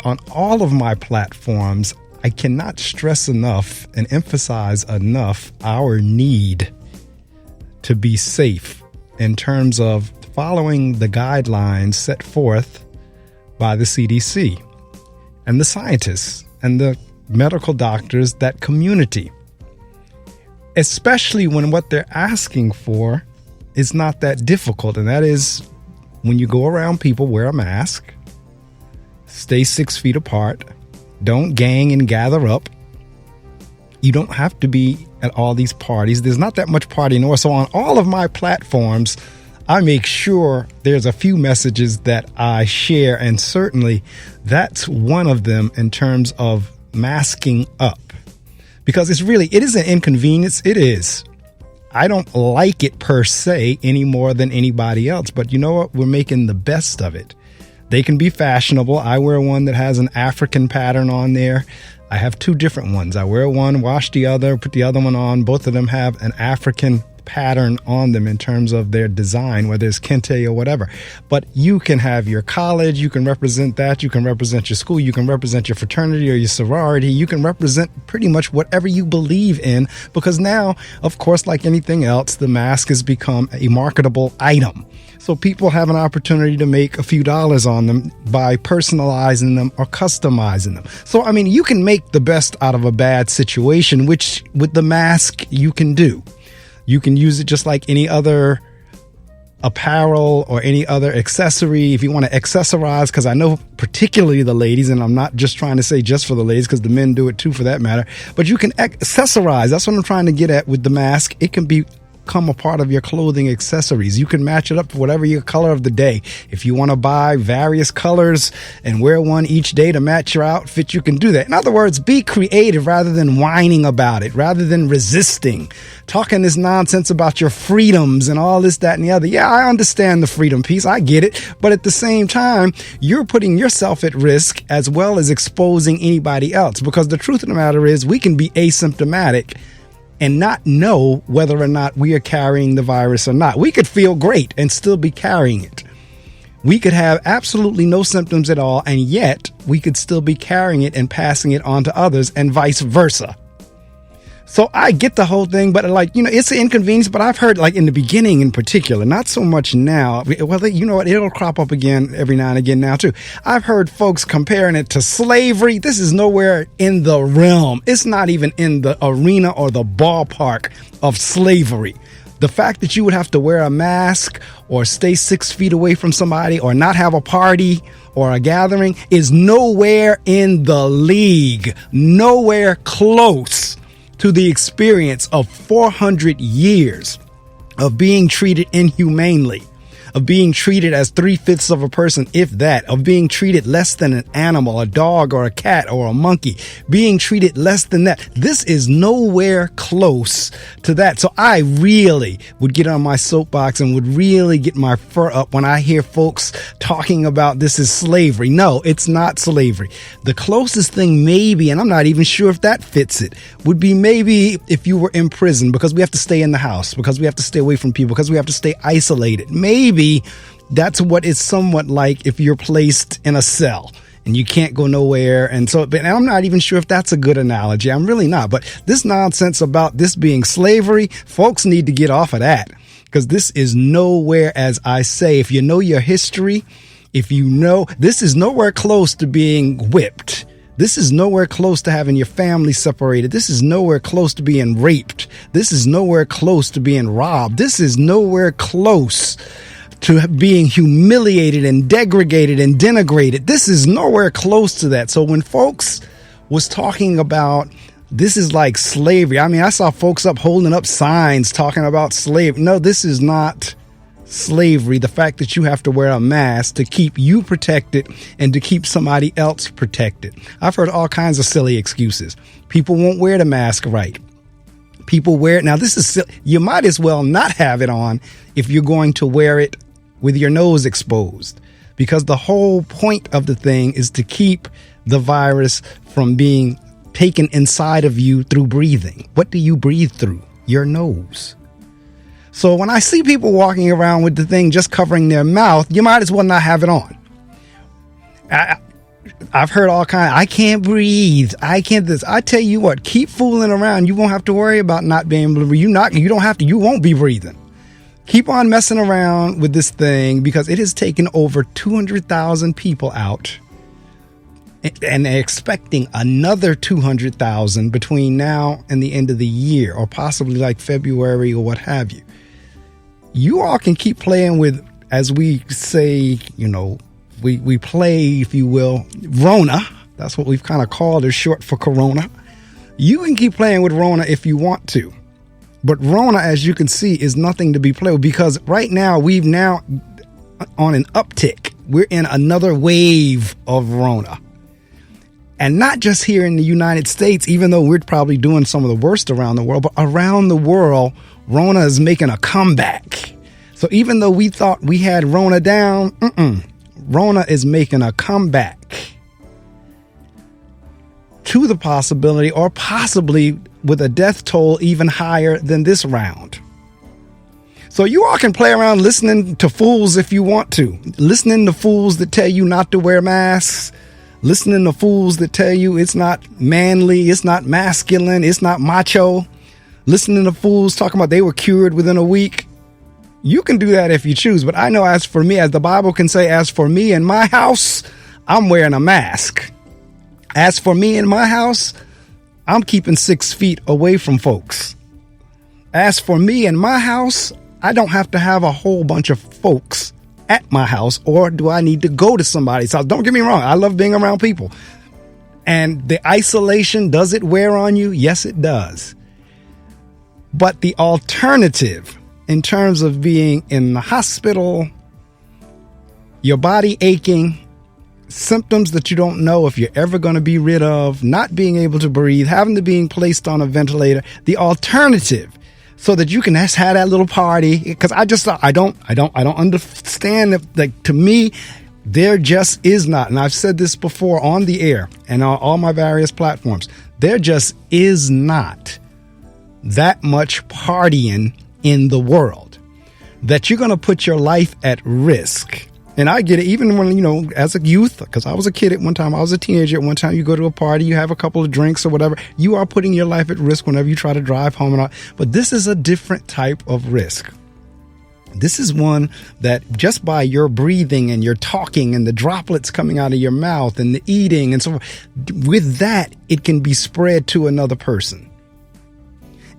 on all of my platforms, I cannot stress enough and emphasize enough our need to be safe in terms of following the guidelines set forth by the CDC and the scientists and the medical doctors, that community, especially when what they're asking for is not that difficult. And that is, when you go around people, wear a mask, stay 6 feet apart, don't gang and gather up. You don't have to be at all these parties. There's not that much partying. Or so on all of my platforms, I make sure there's a few messages that I share, and certainly that's one of them in terms of masking up, because it is an inconvenience. It is. I don't like it per se any more than anybody else, but you know what? We're making the best of it. They can be fashionable. I wear one that has an African pattern on there. I have 2 different ones. I wear one, wash the other, put the other one on. Both of them have an African pattern on them in terms of their design, whether it's kente or whatever. But you can have your college, you can represent that, you can represent your school, you can represent your fraternity or your sorority, you can represent pretty much whatever you believe in, because now, of course, like anything else, the mask has become a marketable item. So people have an opportunity to make a few dollars on them by personalizing them or customizing them. So, I mean, you can make the best out of a bad situation, which with the mask you can do. You can use it just like any other apparel or any other accessory. If you want to accessorize, because I know particularly the ladies, and I'm not just trying to say just for the ladies, because the men do it too for that matter, but you can accessorize. That's what I'm trying to get at with the mask. It can become a part of your clothing accessories. You can match it up to whatever your color of the day. If you want to buy various colors and wear one each day to match your outfit, you can do that. In other words, be creative rather than whining about it, rather than resisting, talking this nonsense about your freedoms and all this, that, and the other. Yeah, I understand the freedom piece. I get it. But at the same time, you're putting yourself at risk as well as exposing anybody else, because the truth of the matter is we can be asymptomatic and not know whether or not we are carrying the virus or not. We could feel great and still be carrying it. We could have absolutely no symptoms at all, and yet we could still be carrying it and passing it on to others, and vice versa. So I get the whole thing, but it's an inconvenience. But I've heard, like in the beginning in particular, not so much now. Well, you know what? It'll crop up again every now and again now too. I've heard folks comparing it to slavery. This is nowhere in the realm. It's not even in the arena or the ballpark of slavery. The fact that you would have to wear a mask or stay 6 feet away from somebody or not have a party or a gathering is nowhere in the league, nowhere close to the experience of 400 years of being treated inhumanely, of being treated as 3/5 of a person, if that, of being treated less than an animal, a dog or a cat or a monkey, being treated less than that. This is nowhere close to that. So I really would get on my soapbox and would really get my fur up when I hear folks talking about this is slavery. No, it's not slavery. The closest thing maybe, and I'm not even sure if that fits it, would be maybe if you were in prison, because we have to stay in the house, because we have to stay away from people, because we have to stay isolated. Maybe that's what it's somewhat like if you're placed in a cell and you can't go nowhere. And so, but I'm not even sure if that's a good analogy. I'm really not. But this nonsense about this being slavery, folks need to get off of that, because this is nowhere, as I say, if you know your history, if you know, this is nowhere close to being whipped. This is nowhere close to having your family separated. This is nowhere close to being raped. This is nowhere close to being robbed. This is nowhere close to being humiliated and degraded and denigrated. This is nowhere close to that. So when folks was talking about this is like slavery, I mean, I saw folks holding up signs talking about slavery. No, this is not slavery. The fact that you have to wear a mask to keep you protected and to keep somebody else protected. I've heard all kinds of silly excuses. People won't wear the mask right. People wear it. Now, this is, you might as well not have it on if you're going to wear it with your nose exposed, because the whole point of the thing is to keep the virus from being taken inside of you through breathing. What do you breathe through? Your nose. So when I see people walking around with the thing just covering their mouth, you might as well not have it on. I've heard all kinds. I can't breathe. I can't this. I tell you what, keep fooling around. You won't have to worry about not being able to breathe. You don't have to. You won't be breathing. Keep on messing around with this thing because it has taken over 200,000 people out. And they're expecting another 200,000 between now and the end of the year, or possibly like February or what have you. You all can keep playing with, as we say, we play, if you will, RONA. That's what we've kind of called it, short for Corona. You can keep playing with RONA if you want to. But RONA, as you can see, is nothing to be played with because right now we've now on an uptick. We're in another wave of RONA. And not just here in the United States, even though we're probably doing some of the worst around the world, but around the world, RONA is making a comeback. So even though we thought we had RONA down, RONA is making a comeback to the possibility, or possibly with a death toll even higher than this round. So you all can play around listening to fools if you want to. Listening to fools that tell you not to wear masks. Listening to fools that tell you it's not manly, it's not masculine, it's not macho. Listening to fools talking about they were cured within a week. You can do that if you choose. But I know as for me, as the Bible can say, as for me and my house, I'm wearing a mask. As for me and my house, I'm keeping 6 feet away from folks. As for me and my house, I don't have to have a whole bunch of folks at my house, or do I need to go to somebody's house? Don't get me wrong. I love being around people. And the isolation, does it wear on you? Yes, it does. But the alternative in terms of being in the hospital, your body aching, symptoms that you don't know if you're ever going to be rid of, not being able to breathe, having to being placed on a ventilator, the alternative so that you can just have that little party. Because I don't understand that, like, to me, there just is not, and I've said this before on the air and on all my various platforms, there just is not that much partying in the world that you're going to put your life at risk. And I get it, even when, as a youth, because I was a kid at one time, I was a teenager at one time, you go to a party, you have a couple of drinks or whatever, you are putting your life at risk whenever you try to drive home and all. But this is a different type of risk. This is one that just by your breathing and your talking and the droplets coming out of your mouth and the eating and so forth, with that, it can be spread to another person.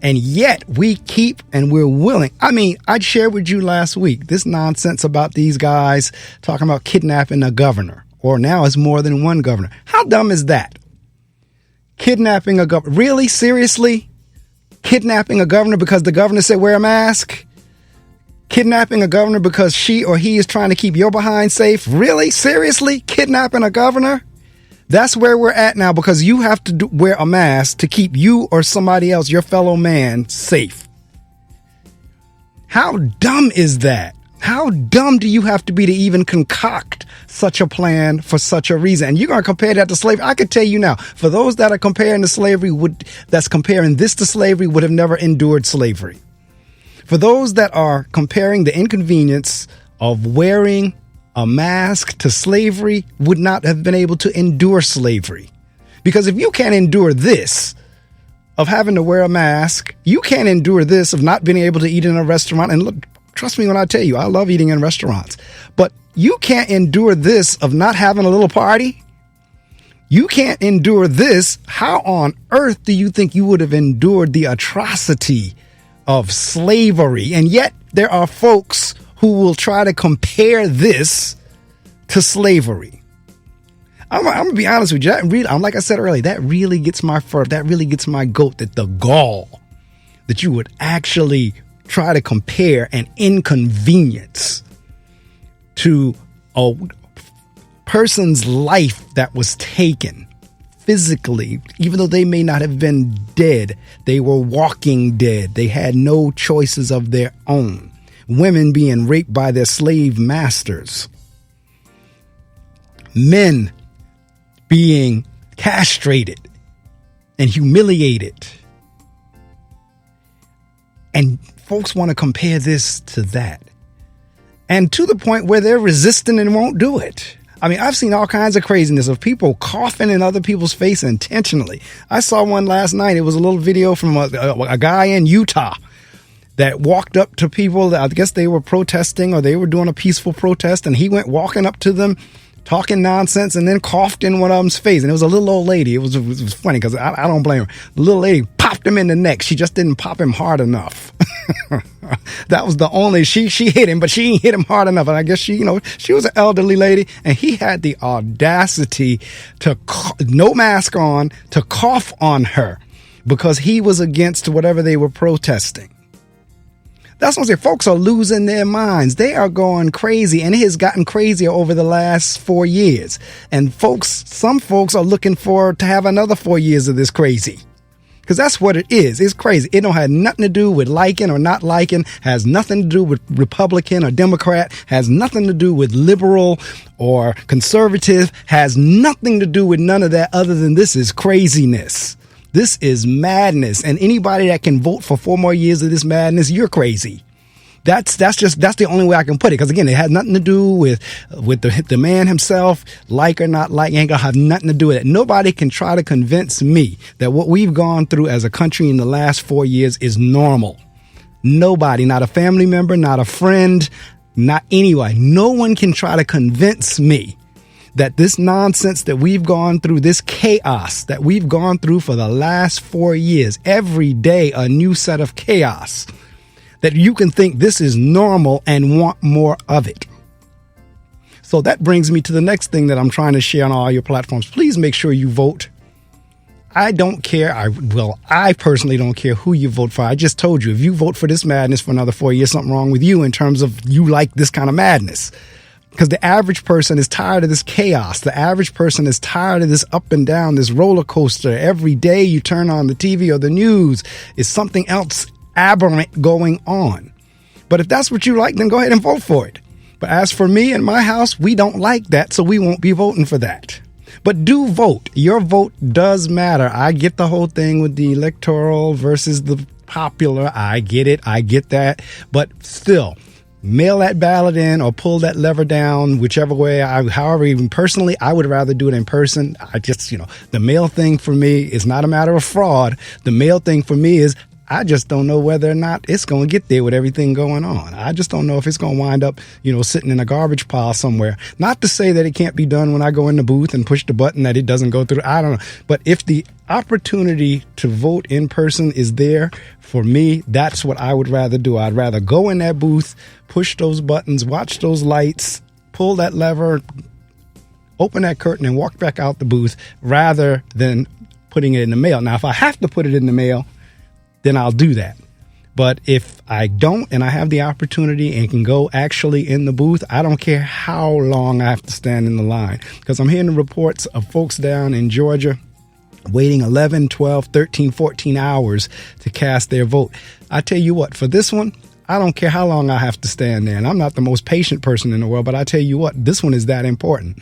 And yet we keep and we're willing. I mean, I shared with you last week this nonsense about these guys talking about kidnapping a governor, or now it's more than one governor. How dumb is that? Kidnapping a governor. Really? Seriously? Kidnapping a governor because the governor said wear a mask? Kidnapping a governor because she or he is trying to keep your behind safe? Really? Seriously? Kidnapping a governor? That's where we're at now, because you have to wear a mask to keep you or somebody else, your fellow man, safe. How dumb is that? How dumb do you have to be to even concoct such a plan for such a reason? And you're going to compare that to slavery. I could tell you now, for those that are comparing to slavery, that's comparing this to slavery, would have never endured slavery. For those that are comparing the inconvenience of wearing a mask to slavery, would not have been able to endure slavery. Because if you can't endure this of having to wear a mask, you can't endure this of not being able to eat in a restaurant. And look, trust me when I tell you, I love eating in restaurants. But you can't endure this of not having a little party. You can't endure this. How on earth do you think you would have endured the atrocity of slavery? And yet there are folks who will try to compare this to slavery. I'm going to be honest with you. Like I said earlier, that really gets my fur. That really gets my goat, that the gall that you would actually try to compare an inconvenience to a person's life that was taken physically, even though they may not have been dead. They were walking dead. They had no choices of their own. Women being raped by their slave masters. Men being castrated and humiliated. And folks want to compare this to that. And to the point where they're resistant and won't do it. I mean, I've seen all kinds of craziness of people coughing in other people's face intentionally. I saw one last night. It was a little video from a guy in Utah that walked up to people. I guess they were protesting or they were doing a peaceful protest, and he went walking up to them, talking nonsense, and then coughed in one of them's face. And it was a little old lady. It was funny because I don't blame her. The little lady popped him in the neck. She just didn't pop him hard enough. That was the only, she hit him, but she didn't hit him hard enough. And I guess she was an elderly lady, and he had the audacity to, no mask on, to cough on her because he was against whatever they were protesting. That's what I'm saying. Folks are losing their minds. They are going crazy, and it has gotten crazier over the last 4 years. And some folks are looking to have another 4 years of this crazy. Because that's what it is. It's crazy. It don't have nothing to do with liking or not liking, has nothing to do with Republican or Democrat, has nothing to do with liberal or conservative, has nothing to do with none of that other than this is craziness. This is madness. And anybody that can vote for 4 more years of this madness, you're crazy. That's the only way I can put it. Because again, it has nothing to do with the man himself, like or not like, ain't gonna have nothing to do with it. Nobody can try to convince me that what we've gone through as a country in the last 4 years is normal. Nobody, not a family member, not a friend, not anyone. No one can try to convince me that this nonsense that we've gone through, this chaos that we've gone through for the last 4 years, every day a new set of chaos, that you can think this is normal and want more of it. So that brings me to the next thing that I'm trying to share on all your platforms. Please make sure you vote. I don't care. I personally don't care who you vote for. I just told you, if you vote for this madness for another 4 years, something wrong with you in terms of you like this kind of madness. Because the average person is tired of this chaos. The average person is tired of this up and down, this roller coaster. Every day you turn on the TV or the news is something else aberrant going on. But if that's what you like, then go ahead and vote for it. But as for me and my house, we don't like that, so we won't be voting for that. But do vote. Your vote does matter. I get the whole thing with the electoral versus the popular. I get it. I get that. But still, mail that ballot in or pull that lever down, whichever way. However, even personally, I would rather do it in person. The mail thing for me is not a matter of fraud. The mail thing for me is I just don't know whether or not it's going to get there with everything going on. I just don't know if it's going to wind up, sitting in a garbage pile somewhere. Not to say that it can't be done when I go in the booth and push the button that it doesn't go through. I don't know. But if the opportunity to vote in person is there, for me, that's what I would rather do. I'd rather go in that booth, push those buttons, watch those lights, pull that lever, open that curtain and walk back out the booth rather than putting it in the mail. Now, if I have to put it in the mail, then I'll do that. But if I don't and I have the opportunity and can go actually in the booth, I don't care how long I have to stand in the line. Because I'm hearing reports of folks down in Georgia waiting 11, 12, 13, 14 hours to cast their vote. I tell you what, for this one, I don't care how long I have to stand there. And I'm not the most patient person in the world, but I tell you what, this one is that important.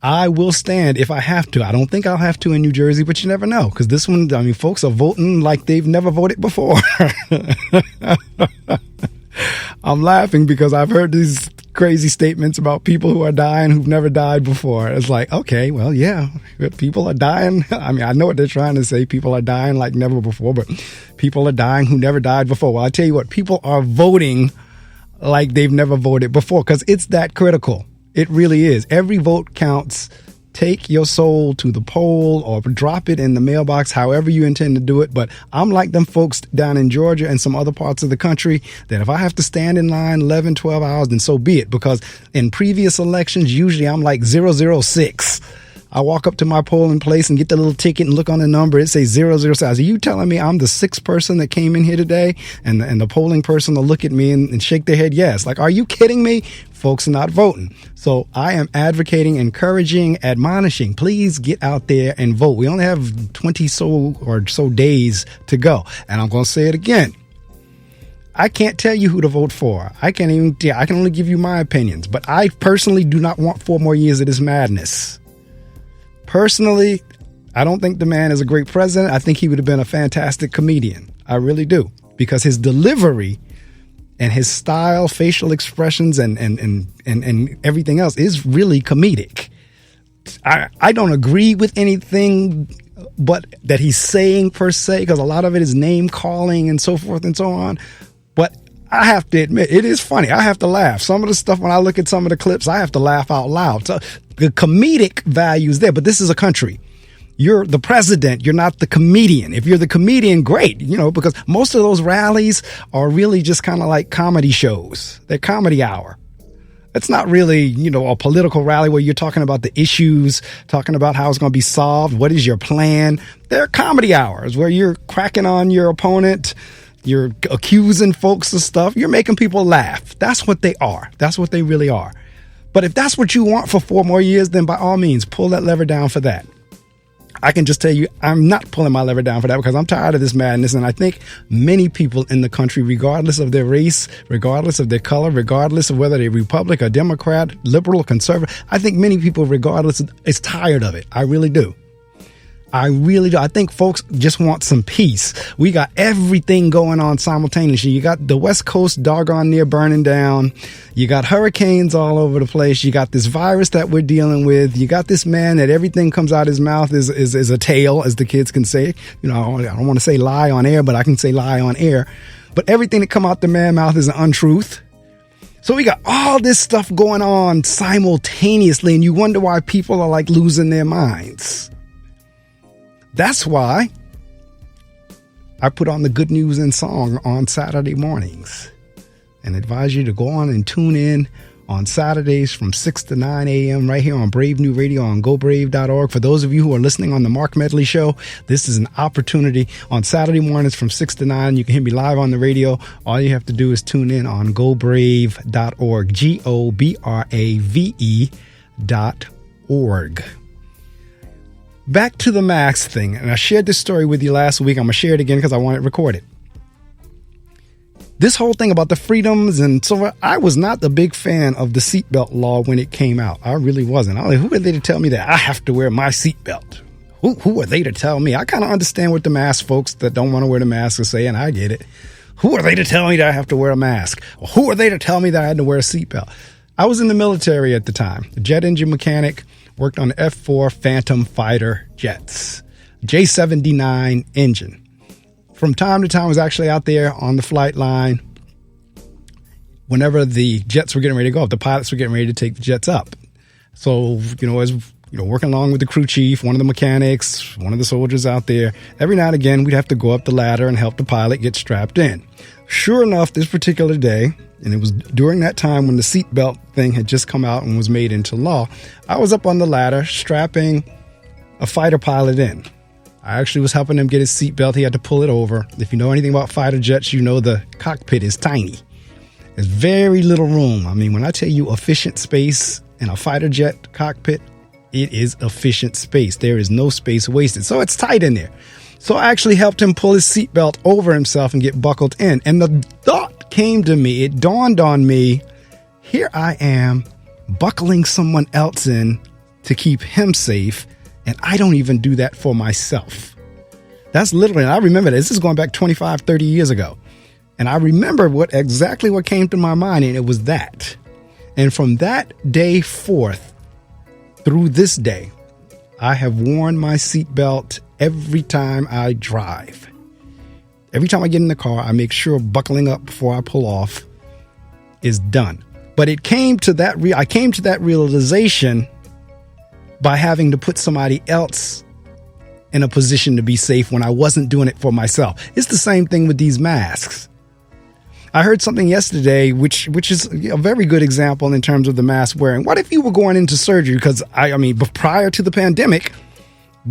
I will stand if I have to. I don't think I'll have to in New Jersey, but you never know. Because this one, folks are voting like they've never voted before. I'm laughing because I've heard these crazy statements about people who are dying who've never died before. It's like, okay, well, yeah, people are dying. I know what they're trying to say. People are dying like never before, but people are dying who never died before. Well, I tell you what, people are voting like they've never voted before because it's that critical. It really is. Every vote counts. Take your soul to the poll or drop it in the mailbox, however you intend to do it. But I'm like them folks down in Georgia and some other parts of the country that if I have to stand in line 11, 12 hours, then so be it. Because in previous elections, usually I'm like 006. I walk up to my polling place and get the little ticket and look on the number. It says 006. Are you telling me I'm the sixth person that came in here today? And the polling person will look at me and shake their head yes. Like, are you kidding me? Folks are not voting. So I am advocating, encouraging, admonishing. Please get out there and vote. We only have 20 or so days to go. And I'm going to say it again. I can't tell you who to vote for. I can only give you my opinions. But I personally do not want 4 more years of this madness. Personally, I don't think the man is a great president. I think he would have been a fantastic comedian. I really do. Because his delivery And his style, facial expressions, and everything else is really comedic. I don't agree with anything but that he's saying per se, because a lot of it is name calling and so forth and so on. But I have to admit, it is funny. I have to laugh. Some of the stuff, when I look at some of the clips, I have to laugh out loud. So the comedic value is there, but this is a country. You're the president. You're not the comedian. If you're the comedian, great, because most of those rallies are really just kind of like comedy shows. They're comedy hour. It's not really, a political rally where you're talking about the issues, talking about how it's going to be solved. What is your plan? They're comedy hours where you're cracking on your opponent. You're accusing folks of stuff. You're making people laugh. That's what they are. That's what they really are. But if that's what you want for 4 more years, then by all means, pull that lever down for that. I can just tell you, I'm not pulling my lever down for that because I'm tired of this madness. And I think many people in the country, regardless of their race, regardless of their color, regardless of whether they're Republican or Democrat, liberal or conservative, I think many people, regardless, is tired of it. I really do. I really do. I think folks just want some peace. We got everything going on simultaneously. You got the West Coast doggone near burning down. You got hurricanes all over the place. You got this virus that we're dealing with. You got this man that everything comes out his mouth is a tale, as the kids can say. I don't want to say lie on air, but I can say lie on air. But everything that come out the man's mouth is an untruth. So we got all this stuff going on simultaneously, and you wonder why people are like losing their minds. That's why I put on the Good News in Song on Saturday mornings and advise you to go on and tune in on Saturdays from 6 to 9 a.m. right here on Brave New Radio on GoBrave.org. For those of you who are listening on the Mark Medley Show, this is an opportunity on Saturday mornings from 6 to 9. You can hear me live on the radio. All you have to do is tune in on GoBrave.org, GoBrave.org. Back to the mask thing, and I shared this story with you last week. I'm going to share it again because I want it recorded. This whole thing about the freedoms and so on, I was not a big fan of the seatbelt law when it came out. I really wasn't. I was like, who are they to tell me that I have to wear my seatbelt? Who are they to tell me? I kind of understand what the mask folks that don't want to wear the mask are saying. I get it. Who are they to tell me that I have to wear a mask? Or who are they to tell me that I had to wear a seatbelt? I was in the military at the time, a jet engine mechanic. Worked on F-4 Phantom fighter jets, J-79 engine. From time to time, I was actually out there on the flight line whenever the jets were getting ready to go up. The pilots were getting ready to take the jets up. So, as working along with the crew chief, one of the mechanics, one of the soldiers out there, every now and again, we'd have to go up the ladder and help the pilot get strapped in. Sure enough, this particular day, and it was during that time when the seatbelt thing had just come out and was made into law, I was up on the ladder strapping a fighter pilot in. I actually was helping him get his seatbelt. He had to pull it over. If you know anything about fighter jets, you know the cockpit is tiny. There's very little room. I mean, when I tell you efficient space in a fighter jet cockpit, it is efficient space. There is no space wasted. So it's tight in there. So I actually helped him pull his seatbelt over himself and get buckled in. And the thought came to me, it dawned on me, here I am buckling someone else in to keep him safe, and I don't even do that for myself. That's literally, and I remember this is going back 25, 30 years ago. And I remember exactly what came to my mind, and it was that. And from that day forth through this day, I have worn my seatbelt every time I drive. Every time I get in the car, I make sure buckling up before I pull off is done. But it came to that I came to that realization by having to put somebody else in a position to be safe when I wasn't doing it for myself. It's the same thing with these masks. I heard something yesterday, which is a very good example in terms of the mask wearing. What if you were going into surgery? Because I mean, prior to the pandemic,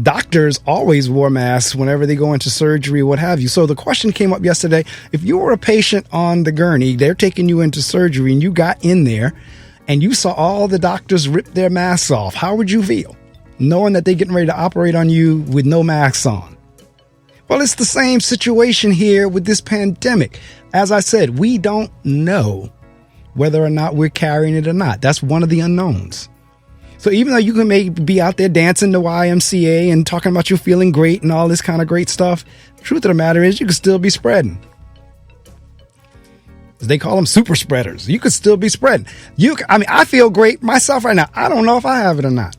doctors always wore masks whenever they go into surgery, what have you. So the question came up yesterday, if you were a patient on the gurney, they're taking you into surgery and you got in there and you saw all the doctors rip their masks off, how would you feel? Knowing that they're getting ready to operate on you with no masks on. Well, it's the same situation here with this pandemic. As I said, we don't know whether or not we're carrying it or not. That's one of the unknowns. So even though you can maybe be out there dancing the YMCA and talking about you feeling great and all this kind of great stuff, the truth of the matter is you can still be spreading. They call them super spreaders. You could still be spreading. I feel great myself right now. I don't know if I have it or not.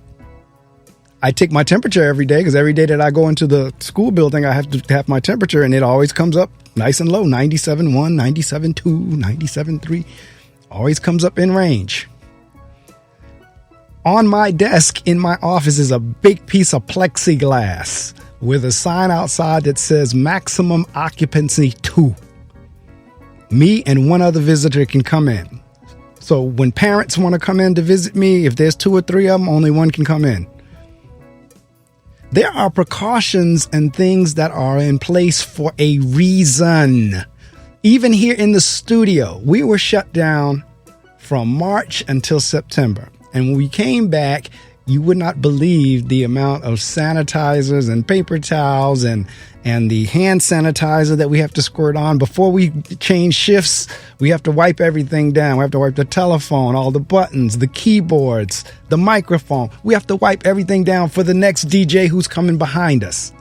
I take my temperature every day because every day that I go into the school building, I have to have my temperature, and it always comes up nice and low, 97.1, 97.2, 97.3. Always comes up in range. On my desk in my office is a big piece of plexiglass with a sign outside that says maximum occupancy 2. Me and one other visitor can come in. So when parents want to come in to visit me, if there's 2 or 3 of them, only one can come in. There are precautions and things that are in place for a reason. Even here in the studio, we were shut down from March until September. And when we came back, you would not believe the amount of sanitizers and paper towels and the hand sanitizer that we have to squirt on. Before we change shifts, we have to wipe everything down. We have to wipe the telephone, all the buttons, the keyboards, the microphone. We have to wipe everything down for the next DJ who's coming behind us.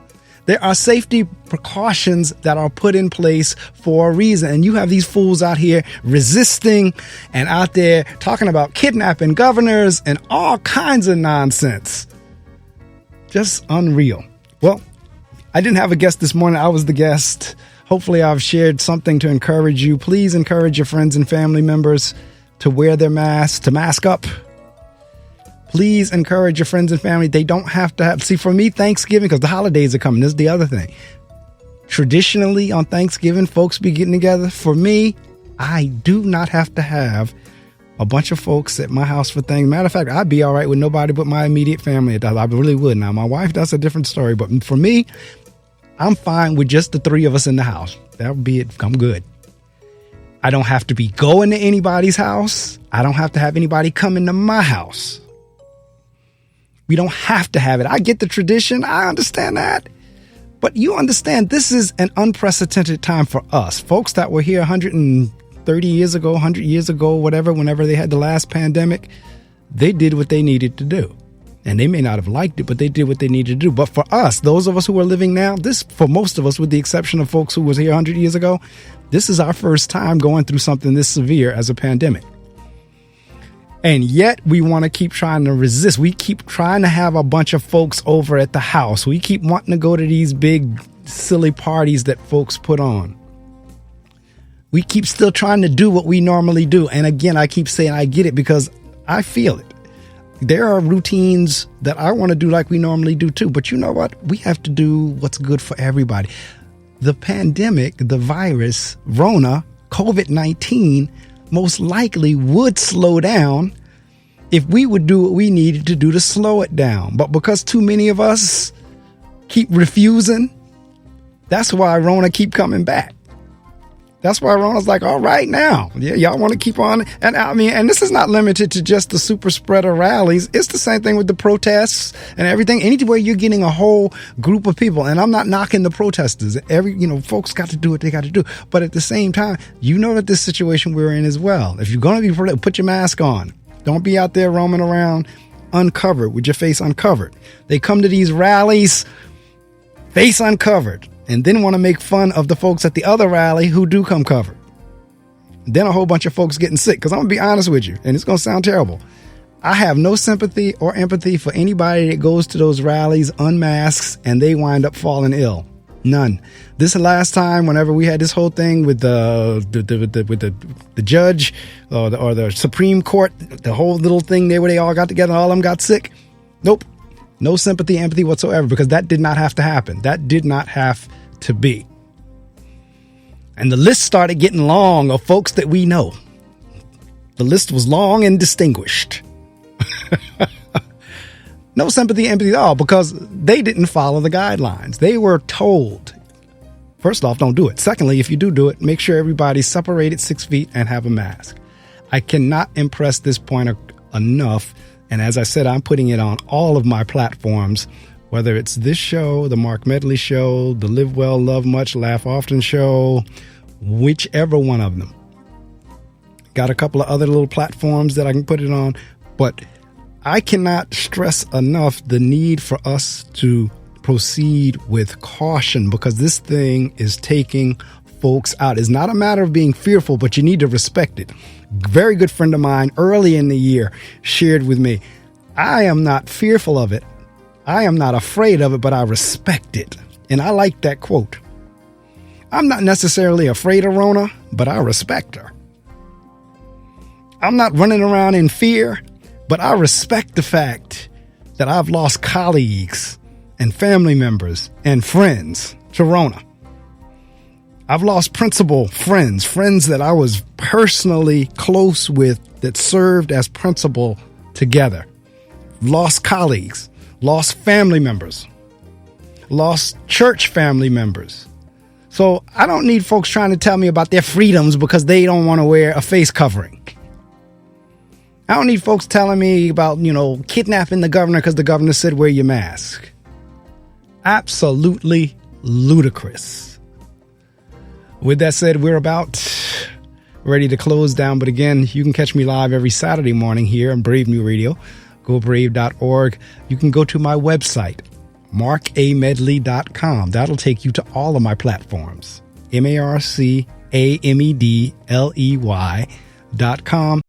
There are safety precautions that are put in place for a reason. And you have these fools out here resisting and out there talking about kidnapping governors and all kinds of nonsense. Just unreal. Well, I didn't have a guest this morning. I was the guest. Hopefully I've shared something to encourage you. Please encourage your friends and family members to wear their masks, to mask up. Please encourage your friends and family. They don't have to have... See, for me, Thanksgiving, because the holidays are coming. This is the other thing. Traditionally, on Thanksgiving, folks be getting together. For me, I do not have to have a bunch of folks at my house for things. Matter of fact, I'd be all right with nobody but my immediate family. I really would. Now, my wife, that's a different story. But for me, I'm fine with just the 3 of us in the house. That would be it. I'm good. I don't have to be going to anybody's house. I don't have to have anybody come into my house. We don't have to have it. I get the tradition. I understand that. But you understand this is an unprecedented time for us. Folks that were here 130 years ago, 100 years ago, whatever, whenever they had the last pandemic, they did what they needed to do. And they may not have liked it, but they did what they needed to do. But for us, those of us who are living now, this, for most of us, with the exception of folks who was here 100 years ago, this is our first time going through something this severe as a pandemic. And yet we want to keep trying to resist. We keep trying to have a bunch of folks over at the house. We keep wanting to go to these big, silly parties that folks put on. We keep still trying to do what we normally do. And again, I keep saying I get it because I feel it. There are routines that I want to do like we normally do too. But you know what? We have to do what's good for everybody. The pandemic, the virus, RONA, COVID-19, most likely would slow down if we would do what we needed to do to slow it down. But because too many of us keep refusing, that's why RONA keep coming back. That's why RONA's like, all right now. Yeah, y'all want to keep on. And I mean, and this is not limited to just the super spreader rallies. It's the same thing with the protests and everything. Anywhere you're getting a whole group of people, and I'm not knocking the protesters. Folks got to do what they got to do. But at the same time, you know that this situation we're in as well. If you're going to be, put your mask on. Don't be out there roaming around uncovered with your face uncovered. They come to these rallies, face uncovered, and then want to make fun of the folks at the other rally who do come covered. Then a whole bunch of folks getting sick. Because I'm going to be honest with you, and it's going to sound terrible. I have no sympathy or empathy for anybody that goes to those rallies unmasked and they wind up falling ill. None. This last time, whenever we had this whole thing with the judge or the Supreme Court, the whole little thing there where they all got together and all of them got sick. Nope. No sympathy, empathy whatsoever, because that did not have to happen. That did not have to be. And the list started getting long of folks that we know. The list was long and distinguished. No sympathy, empathy at all, because they didn't follow the guidelines. They were told, first off, don't do it. Secondly, if you do it, make sure everybody's separated 6 feet and have a mask. I cannot impress this point enough. And as I said, I'm putting it on all of my platforms, whether it's this show, the Mark Medley Show, the Live Well, Love Much, Laugh Often Show, whichever one of them. Got a couple of other little platforms that I can put it on, but I cannot stress enough the need for us to proceed with caution because this thing is taking folks out. It's not a matter of being fearful, but you need to respect it. Very good friend of mine early in the year shared with me, I am not fearful of it. I am not afraid of it, but I respect it. And I like that quote. I'm not necessarily afraid of Rona, but I respect her. I'm not running around in fear, but I respect the fact that I've lost colleagues and family members and friends to Rona. I've lost principal friends that I was personally close with that served as principal together. Lost colleagues, lost family members, lost church family members. So I don't need folks trying to tell me about their freedoms because they don't want to wear a face covering. I don't need folks telling me about, kidnapping the governor because the governor said wear your mask. Absolutely ludicrous. With that said, we're about ready to close down. But again, you can catch me live every Saturday morning here on Brave New Radio. GoBrave.org. You can go to my website, markamedley.com. That'll take you to all of my platforms. MarcAmedley.com.